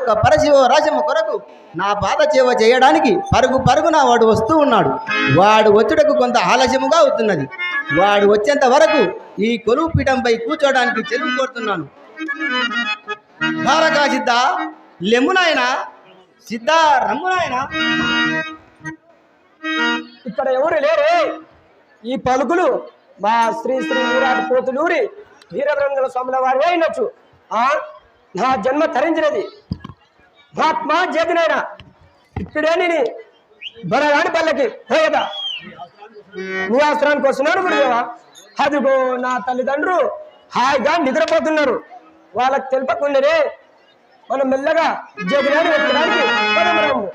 యొక్క పరశివ రాజము కొరకు నా పాద సేవ చేయడానికి పరుగున వాడు వస్తూ ఉన్నాడు. వాడు వచ్చుటకు కొంత ఆలస్యముగా అవుతున్నది. వాడు వచ్చేంత వరకు ఈ కొలువు పీఠంపై కూర్చోడానికి చెరువు కోరుతున్నాను. భారకా సిద్ధ లెమ్మునాయన, సిద్ధ రమ్మునాయన. ఇక్కడ ఎవరు లేరే? ఈ పలుకులు మా శ్రీ శ్రీ వీరాటి పోతులూరి వీరబ్రహ్మల స్వాముల వారి అయినచ్చు. నా జన్మ తరించినది. మహాత్మా చేతినైనా ఇప్పుడే నేను బలరాని పల్లకి పోయేదా నీ ఆశ్రమానికి వస్తున్నాడు గురుదేవా. అదిగో నా తల్లిదండ్రులు హాయిగా నిద్రపోతున్నారు. వాళ్ళకి తెలిపకుండానే మనం మెల్లగా జగనాన్ని ఎక్కడానికి పదమరాము.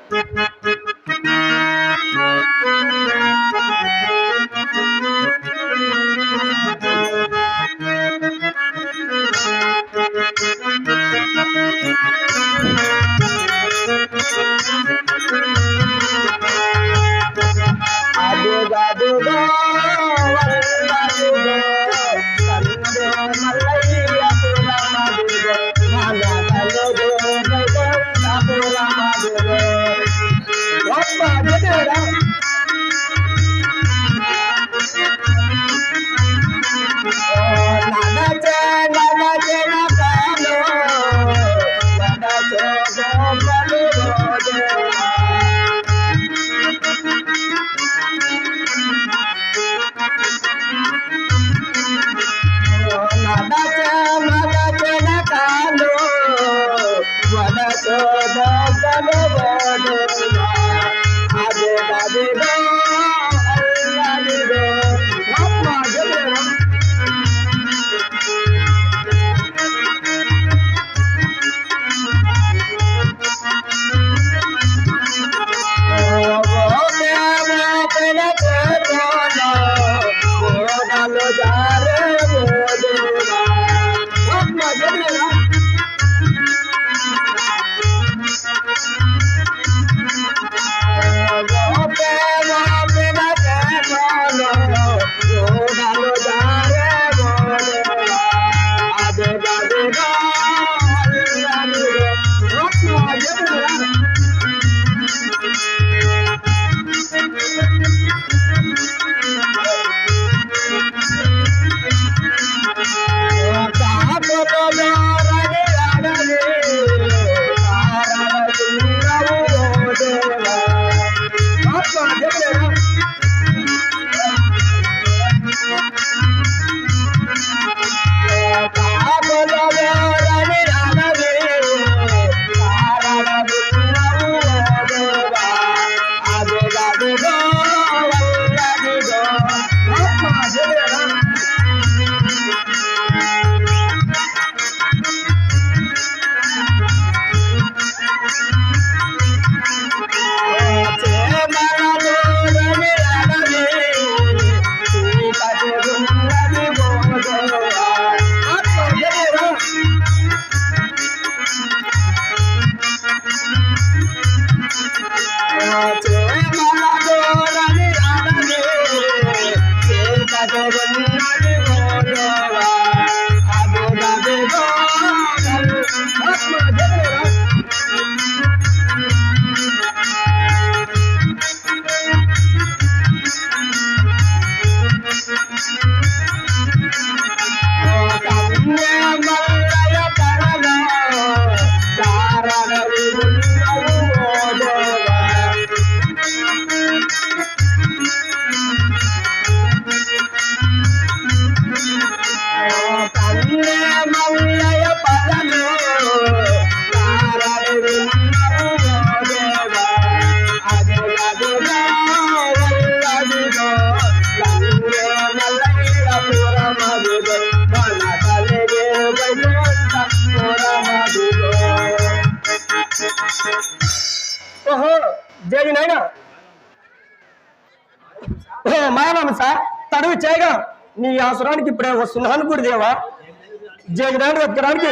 ఓహో జగనైనా మాయమాంస తడువు చేయగా నీ అవసరానికి ఇప్పుడే వస్తున్నాను గురుదేవా. జగనాన్ని వెతకడానికి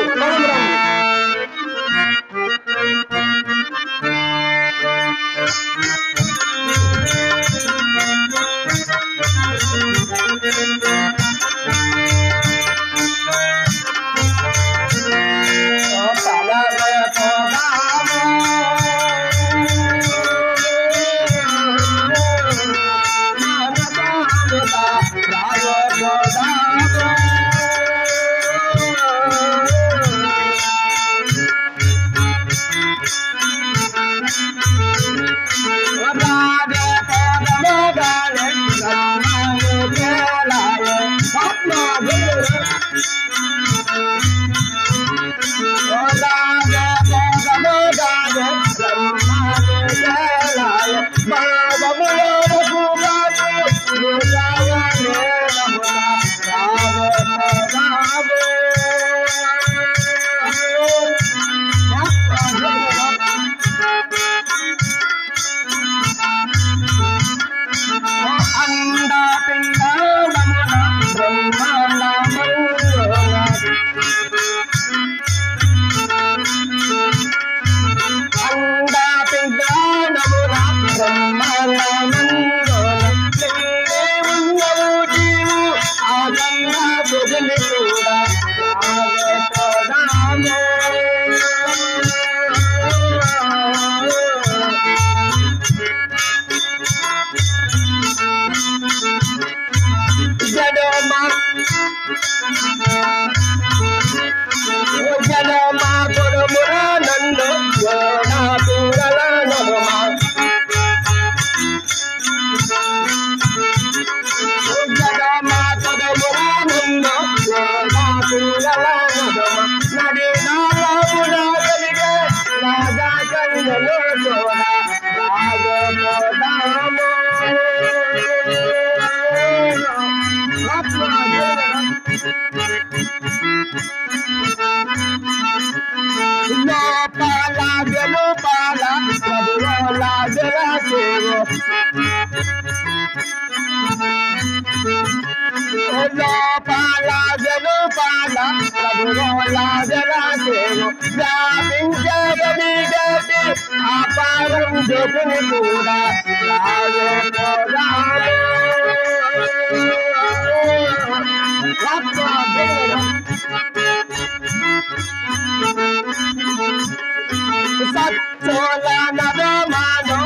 ఆపారం జగని కూడా సత్సోల నరమానో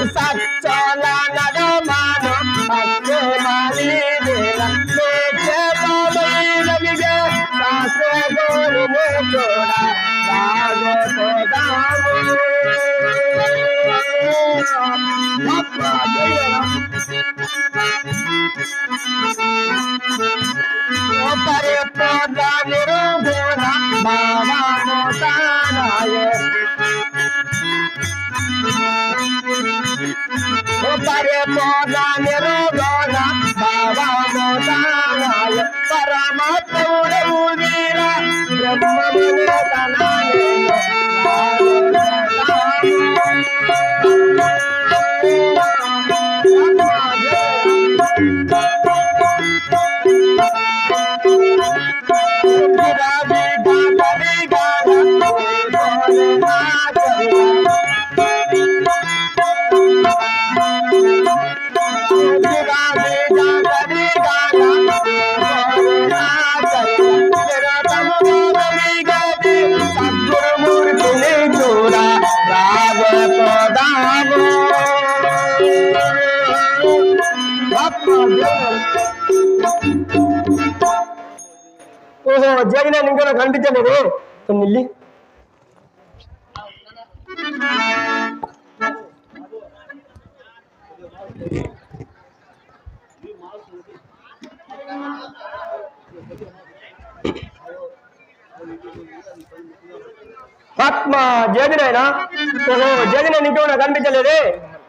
సచ్చోల నరమానో ఓహో జగన్ ఇంకా నాకు కనిపించలేదు కొన్ని ఆత్మ జగన్ అయినా ఓహో జగన్ ఇంకో నాకు కనిపించలేదే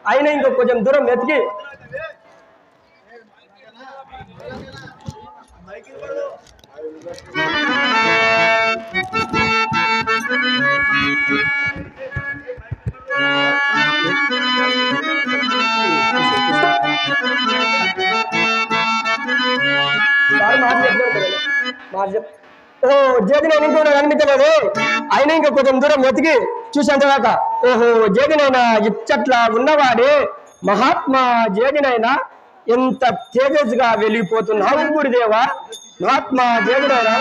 అయినా ఇంకో కొంచెం దూరం వెతికి ఓహో జగన్ ఇంకో నాకు కనిపించలేదు అయినా ఇంకా కొంచెం దూరం వెతికి చూసాను తర్వాత ఓహో జగనైనా ఇచ్చట్లా ఉన్నవాడే మహాత్మా జగనైనా ఎంత తేజస్గా వెలిగిపోతున్నావు గురుదేవా మహాత్మా జగనైనా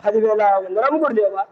10,000 వందనం గురుదేవా.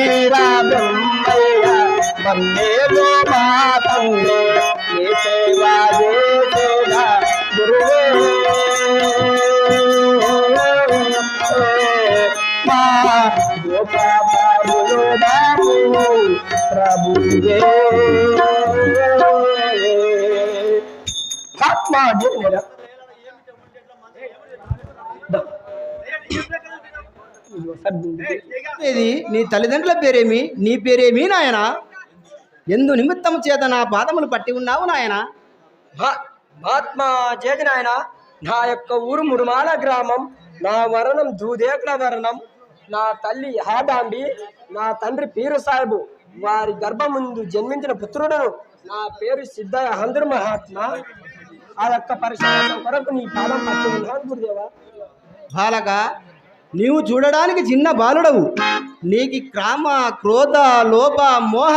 వీరా బ్రహ్మయ్య మమ్మేలో మా తండ్రి నీ సేవా చేసేదా గురువే మా గోపాలు దాము ప్రభువే ఆత్మ జీవన ఇది నీ తల్లిదండ్రుల పేరేమి నీ పేరేమి నాయన ఎందు నిమిత్తము చేత నా పాదములు పట్టి ఉన్నావు నాయన మహాత్మా చేతి నాయన నా యొక్క ఊరు ముడుమాల గ్రామం నా వరణం దూదేకుల వరణం నా తల్లి హాదాంబి నా తండ్రి పీరు సాహెబు వారి గర్భం ముందు జన్మించిన పుత్రుడను నా పేరు సిద్ధయ్య హందరు మహాత్మా ఆ యొక్క పరిశ్రమ కొరకు నీ పాదం పట్టి ఉన్నాను గురుదేవా బాలక నీవు చూడడానికి చిన్న బాలుడవు నీకు క్రామ క్రోధ లోప మోహ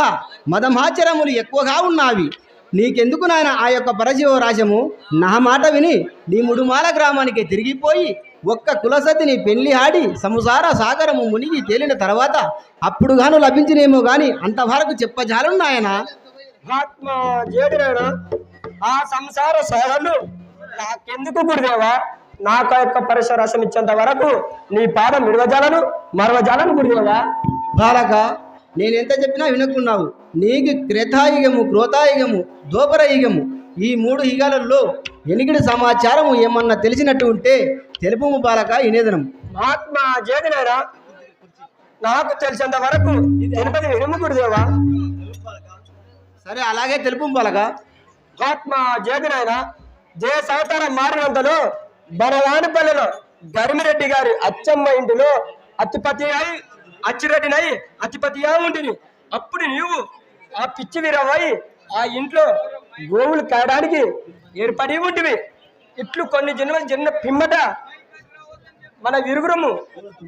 మదమాచరములు ఎక్కువగా ఉన్నావి నీకెందుకు నాయన ఆ యొక్క పరజీవ రాజము నా మాట విని నీ ముడుమాల గ్రామానికి తిరిగిపోయి ఒక్క కులసతిని పెళ్లి ఆడి సంసార సాగరము మునిగి తేలిన తర్వాత అప్పుడు గాను లభించినేమో గాని అంతవరకు చెప్పజాలను నాయన ఆత్మ జేడినాయన ఆ సంసార సహలు నాకెందుకు గురుదేవా నాకు యొక్క పరశ రసం ఇచ్చేంత వరకు నీ పాదం విడవజాలను మరవజాలను గురుదేవా బాలక నేనెంత చెప్పినా వినకున్నావు నీకు క్రేతాయుగము క్రోతాయుగము దోపరయుగము ఈ 3 యుగాలలో ఎనికిడి సమాచారము ఏమన్నా తెలిసినట్టు ఉంటే తెలుపుము బాలక వినేదనం ఆత్మ జేదినారా నాకు తెలిసేంత వరకు తిరుపతి వినుము గురుదేవా సరే అలాగే తెలుపు బాలక ఆత్మ జేదినాయన దేశ అవతారం మారినంతలో బనవానిపల్లెలో గరిమిరెడ్డి గారి అచ్చమ్మ ఇంటిలో అతిపతి అయి అచ్చిరెడ్డినై అతిపతిగా ఉంటిని అప్పుడు నీవు ఆ పిచ్చి వీరవై ఆ ఇంట్లో గోవులు కాయడానికి ఏర్పడి ఉంటివి ఇట్లు కొన్ని జన్మలు జన్మ పిమ్మట మన విరుగురము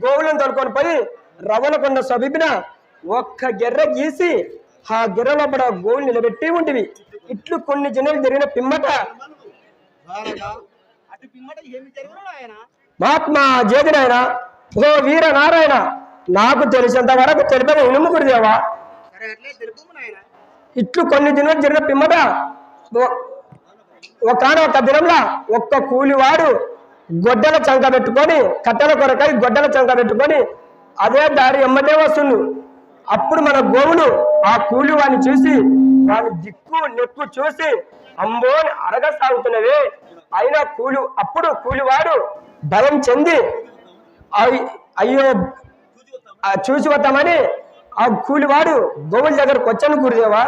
గోవులను తోలుకొని పోయి రవణకొండ సబిపిన ఒక్క గెర్ర గీసి ఆ గెర్రలో పడ గోవులు నిలబెట్టి ఉంటివి ఇట్లు కొన్ని జన్మలు జరిగిన పిమ్మట మహాత్మా జేదినాయన ఓ వీర నారాయణ నాకు తెలిసినంత వరకు తెలిపని ఇనుము గురుదేవా ఇట్లు కొన్ని దినాలు జరిగిన పిమ్మట ఒకనొక దినంలో ఒక్క కూలివాడు గొడ్డల చంక పెట్టుకొని కట్టెల కొరకై గొడ్డల చంక పెట్టుకొని అదే దారి ఎమ్మటే వస్తుంది అప్పుడు మన గోవులు ఆ కూలివాడిని చూసి వాని దిక్కు నెక్కు చూసి అంబోని అరగ సాగుతున్నవే అయినా అప్పుడు కూలివాడు భయం చెంది అయ్యో చూసి వద్దామని ఆ కూలివాడు గోవుల దగ్గరకు వచ్చాను గురుదేవా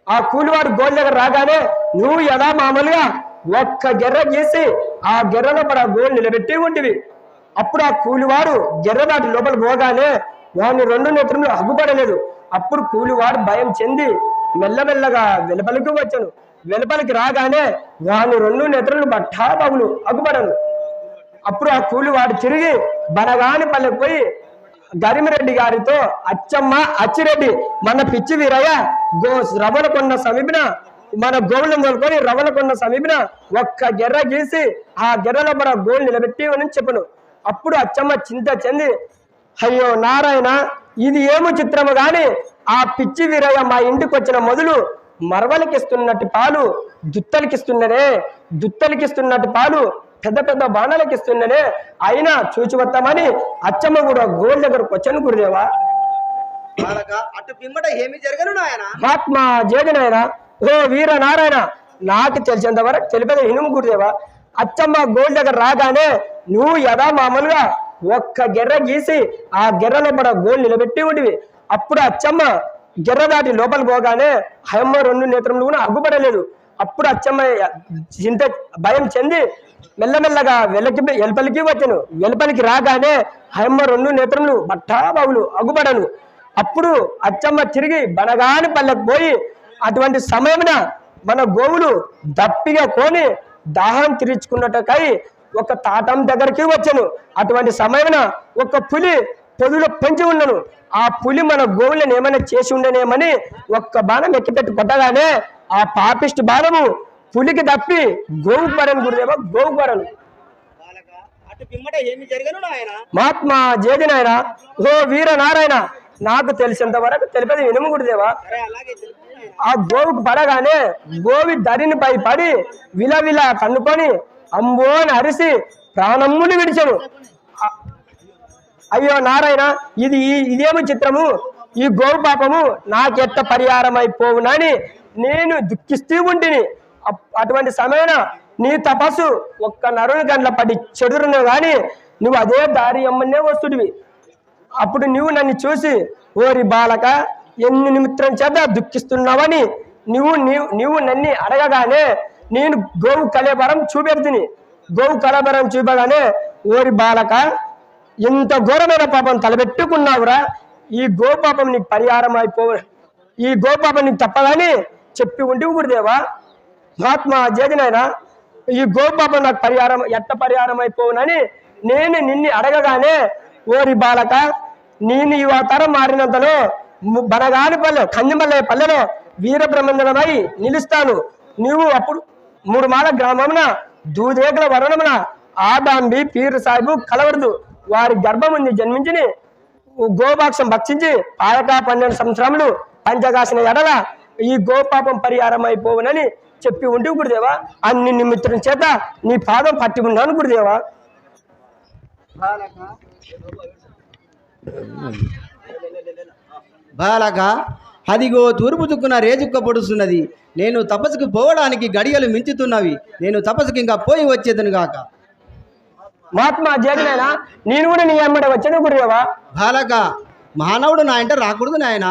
ఆ కూలివాడు గోవుల దగ్గర రాగానే నువ్వు ఎలా మామూలుగా ఒక్క గెర్ర గీసి ఆ గెర్రలో పడ గోవులు నిలబెట్టి ఉంటివి అప్పుడు ఆ కూలివాడు గెర్ర దాటి లోపల పోగానే వాడిని 2 నేత్రములు అగ్గుపడలేదు అప్పుడు కూలివాడు భయం చెంది మెల్లమెల్లగా వెలుపలికి వచ్చాను వెలుపలికి రాగానే వాని 2 నేత్రములు బట్టాబాబులు అగ్గుపడను అప్పుడు ఆ కూలివాడు తిరిగి బనగాని పల్లెకి పోయి గరిమిరెడ్డి గారితో అచ్చమ్మ అచ్చిరెడ్డి మన పిచ్చి వీరయ్య రవణకొండ సమీపన మన గోవులను తోలుకొని రవణకొండ సమీపన ఒక్క గెర్ర గీసి ఆ గెర్రలో మన గోవులు నిలబెట్టి అని చెప్పను అప్పుడు అచ్చమ్మ చింత చెంది అయ్యో నారాయణ ఇది ఏమో చిత్రము గాని ఆ పిచ్చి వీరయ్య మా ఇంటికి వచ్చిన మొదలు మరవలకిస్తున్నట్టు పాలు దుత్తలకిస్తున్నట్టు పాలు పెద్ద పెద్ద బాణాలకి ఇస్తుందనే అయినా చూచి వస్తామని అచ్చమ్మ కూడా గోల్ దగ్గరకు వచ్చాను గురుదేవా అటు పిమ్మట ఏమి జరగను నాయన ఆత్మ జేదినాయన ఓ వీర నారాయణ నాకు తెలిసేంత వరకు తెలిపేది ఇనుము గురుదేవా అచ్చమ్మ గోల్ దగ్గర రాగానే నువ్వు యథా మామూలుగా ఒక్క గెర్ర గీసి ఆ గెర్రలో పడ గోల్ నిలబెట్టి ఉంటివి అప్పుడు అచ్చమ్మ గెర్ర దాటి లోపల పోగానే హయమ్మ 2 నేత్రములు కూడా అగ్గుపడలేదు అప్పుడు అచ్చమ్మ చింత భయం చెంది మెల్లమెల్లగా వెలుపలికి వచ్చాను వెలుపలికి రాగానే హయమ్మ 2 నేత్రములు బట్టాబాబులు అగ్గుపడను అప్పుడు అచ్చమ్మ తిరిగి బనగాని పల్లెకు పోయి అటువంటి సమయమున మన గోవులు దప్పిగా కొని దాహం తీర్చుకున్నట్టుకై ఒక తాటం దగ్గరికి వచ్చాను అటువంటి సమయమున ఒక పులి పొదులో పెంచి ఉన్నాను ఆ పులి మన గోవులను ఏమైనా చేసి ఉండనేమని ఒక్క బాణం ఎక్కిపెట్టి కొట్టగానే ఆ పాపిష్టి బాణము పులికి తప్పి గోవు పడను గురుదేవా గోవు పడను అటు పిమ్మట ఏమి జరగను నాయన. మహాత్మా జేది నాయన. ఓ వీర నారాయణ, నాకు తెలిసినంత వరకు తెలిపేది వినుము గురుదేవా. సరే అలాగే తెలుపు నాయన. ఆ గోవుకు పడగానే గోవి ధరినిపై పడి విలవిల కన్నుకొని అంబో అని అరిసి ప్రాణమ్ముని విడిచెను. అయ్యో నారాయణ, ఇదేమి చిత్రము, ఈ గోవు పాపము నాకెట్ట పరిహారం అయిపోవునని నేను దుఃఖిస్తూ ఉంటిని. అటువంటి సమయాన నీ తపస్సు ఒక్క నరుని గంటల పడి చెడురును గాని నువ్వు అదే దారి అమ్మనే వస్తుడివి. అప్పుడు నువ్వు నన్ను చూసి ఓరి బాలక ఎన్ని నిమిత్రం చేత దుఃఖిస్తున్నావని నువ్వు నన్ను అడగగానే నేను గోవు కలేబరం చూపెడుతుని. గోవు కలేబరం చూపగానే ఓరి బాలక ఎంత ఘోరమైన పాపం తలబెట్టుకున్నావురా, ఈ గో పాపం నీకు పరిహారం ఈ గో పాపం నీకు తప్పదని చెప్పి ఉంటే గురుదేవా. మహాత్మా జేదినైనా ఈ గో పాపం నాకు పరిహారం అయిపోవునని నేను నిన్ను అడగగానే ఓరి బాలక నేను ఈ అవతారం మారినంతలో బనగాని పల్లె కందిమల్లె పల్లెలో వీరబ్రహ్మణమై నిలుస్తాను. నువ్వు అప్పుడు 3 మాల గ్రామమున దూదేకుల వర్ణమున ఆదాంబి పీరు సాహిబు కలవడదు వారి గర్భముంది జన్మించి గోభాక్షం భక్షించి ఆయక 12 సంవత్సరములు పంచగాసిన ఎడల ఈ గోపాపం పరిహారం అయిపోవునని చెప్పి ఉంటే గురుదేవా. అన్ని నిమిత్తం చేత నీ పాదం పట్టి ఉన్నాను గురుదేవా. బాలక అదిగో తూర్పు చుక్కున రేచుక్క పొడుస్తున్నది. నేను తపస్సుకు పోవడానికి గడియలు మించుతున్నవి. నేను తపస్సుకి ఇంకా పోయి వచ్చేదను గాక. మహాత్మా జేదినైనా నేను కూడా నీ అమ్మడి వచ్చేది గురుదేవా. బాలక మానవుడు నా ఇంట రాకూడదు నాయన.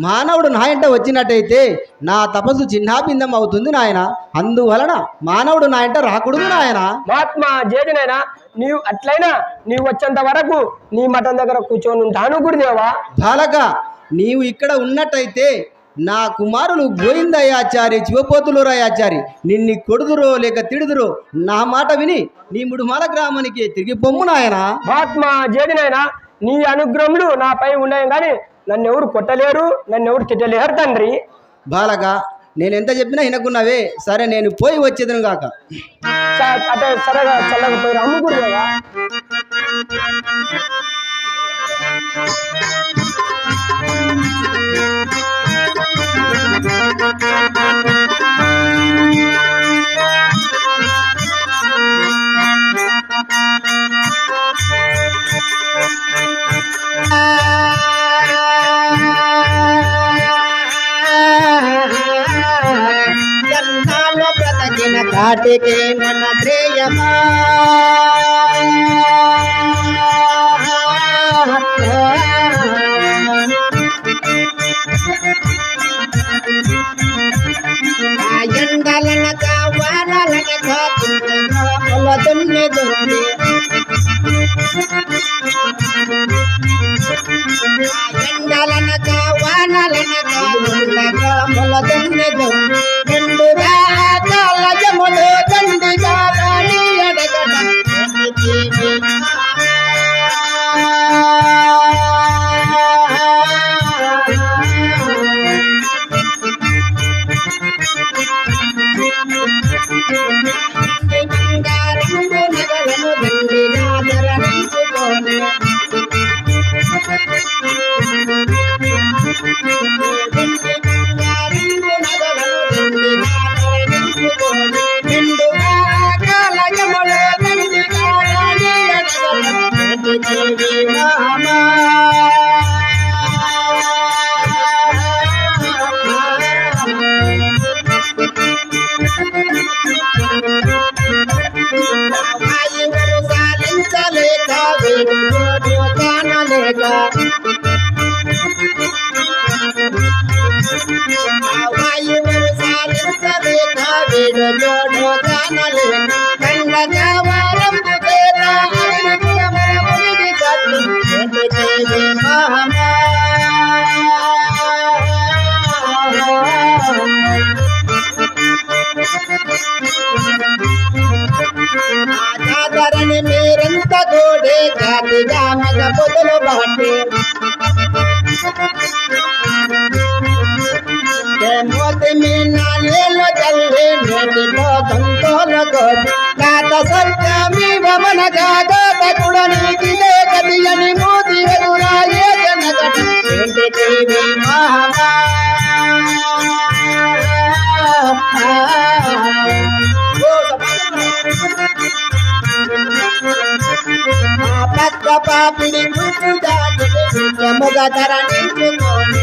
మానవుడు నా ఇంట వచ్చినట్టయితే నా తపస్సు చిన్నాభిందం అవుతుంది నాయన. అందువలన మానవుడు నా ఇంట రాకూడదు నాయన. మహాత్మా జేదినైనా నీవు అట్లయినా నీవు వచ్చేంత వరకు నీ మఠం దగ్గర కూర్చొని ఉంటాను గురుదేవా. బాలక నీవు ఇక్కడ ఉన్నట్టయితే నా కుమారులు గోవిందయాచారి శివపోతులూరాయాచారి నిన్ను కొడుదురో లేక తిడుదురో నా మాట విని నీ ముడుమాల గ్రామానికి తిరిగి పొమ్ము నాయన. మహాత్మా జేదినైనా నీ అనుగ్రహములు నాపై ఉన్నాయి కానీ నన్ను ఎవరు కొట్టలేరు, నన్ను ఎవరు తిట్టలేరు తండ్రి. బాలక నేను ఎంత చెప్పినా వినకున్నావే. సరే నేను పోయి వచ్చేదను గాక. అంటే సరగా చల్లకపోయి అమ్ము గురుదేవా. బ్రతకిన కాటికే మన శ్రేయమా ఎండలనక వానలనక దున్ని దున్ని ఎండలనక వానలనక ముల దున్ని దున్ని నిండుగా కాలయములు దండిగా రాణి అడగడ ధరణి మీరెంత గోడే కాటిగా మగ పొదలు బాటే మోతి మీ నాణేలు తల్లి నేటిలో సంతోలకు నాత సత్యమి వమన గాగతుడ నీకిదే గతి అని మోతి ఎదురాయే జనగట ఏంటికి మహమా పక్క పాపిడి గుర్తు దాటిముగ ధరణించుకోని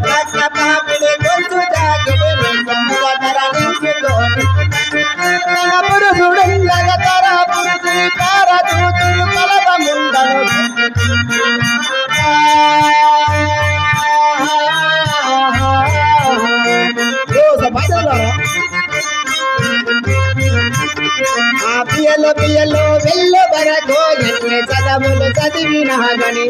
పక్క పాపిడి గుర్తు దాటిముగ ధరణించుకోని పురుషుడుండగ తర పురుషుని పారదూతుడు కలవ ముండను ఆ పియలో పియలో వెళ్ళ వరకు ఎన్ని చదవులు చదివినా గని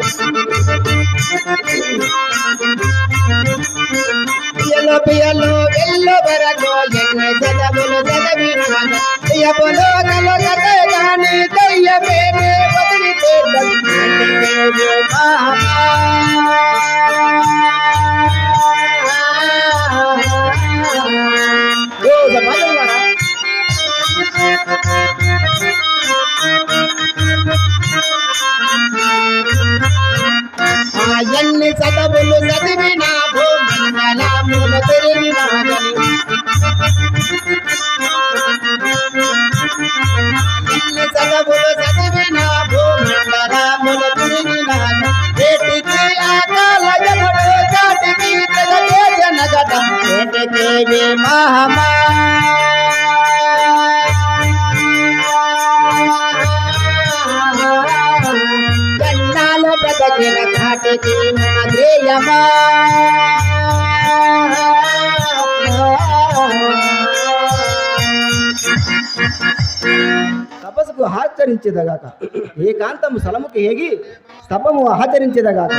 పియలో పియలో వెళ్ళ వరకు ఎన్ని చదవులు చదివినా గని పియబోలో కలగతే గాని దయ్యమేనే వదిలిపోతాడు ఎన్ని చదవులు చదివిన భూమండలములు తిరిగిన ఎన్ని చదవులు చదివిన భూమండలములు తిరిగిన ఏటికి ఆకాల జనుడు చాటికి తెగలే జనగట ఏటికి మహమా బతకిన ఘాటికి ధ్యేయమా తపస్సుకు ఆచరించేదగాక ఏకాంతము సలముకు ఏగి స్తపము ఆచరించేదగాక